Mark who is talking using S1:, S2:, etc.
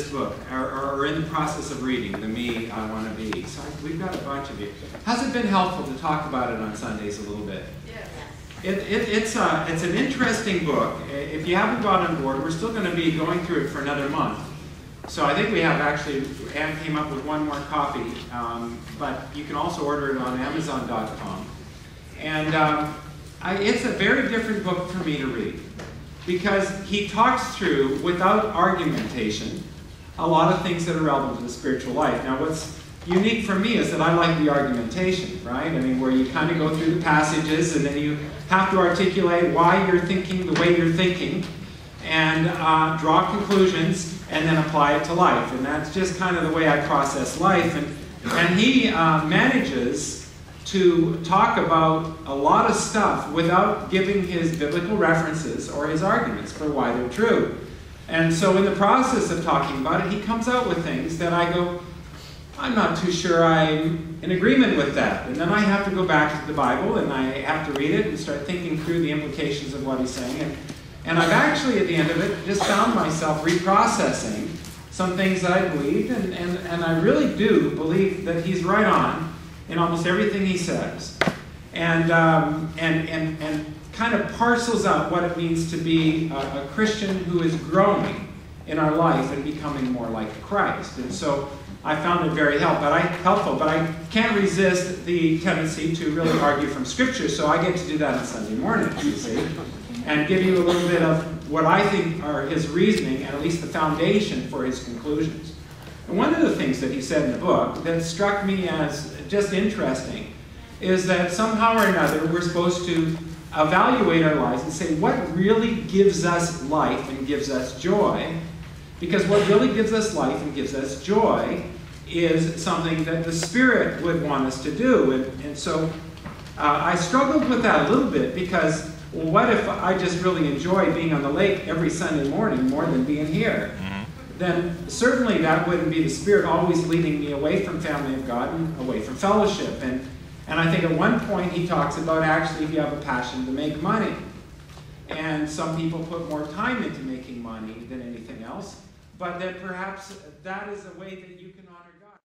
S1: this book, or in the process of reading, The Me I Want to Be. So we've got a bunch of you. Has it been helpful to talk about it on Sundays a little bit?
S2: Yes.
S1: It's an interesting book. If you haven't got on board, we're still going to be going through it for another month. So I think we have actually, Anne came up with one more copy, but you can also order it on Amazon.com. And it's a very different book for me to read, because he talks through, without argumentation, a lot of things that are relevant to the spiritual life. Now what's unique for me is that I like the argumentation, right? I mean, where you kind of go through the passages and then you have to articulate why you're thinking the way you're thinking, and draw conclusions, and then apply it to life. And that's just kind of the way I process life. And he manages to talk about a lot of stuff without giving his biblical references or his arguments for why they're true. And so in the process of talking about it, he comes out with things that I go, I'm not too sure I'm in agreement with that. And then I have to go back to the Bible and I have to read it and start thinking through the implications of what he's saying. And I've actually, at the end of it, just found myself reprocessing some things that I believed, and I really do believe that he's right on in almost everything he says. And kind of parcels out what it means to be a Christian who is growing in our life and becoming more like Christ. And so I found it very helpful, but I can't resist the tendency to really argue from Scripture, so I get to do that on Sunday mornings, you see, and give you a little bit of what I think are his reasoning, and at least the foundation for his conclusions. And one of the things that he said in the book that struck me as just interesting is that somehow or another we're supposed to evaluate our lives and say what really gives us life and gives us joy. Because what really gives us life and gives us joy is something that the Spirit would want us to do. And so I struggled with that a little bit, because well, what if I just really enjoy being on the lake every Sunday morning more than being here? Then certainly that wouldn't be the Spirit always leading me away from family of God and away from fellowship. And I think at one point he talks about actually if you have a passion to make money. And some people put more time into making money than anything else. But that perhaps that is a way that you can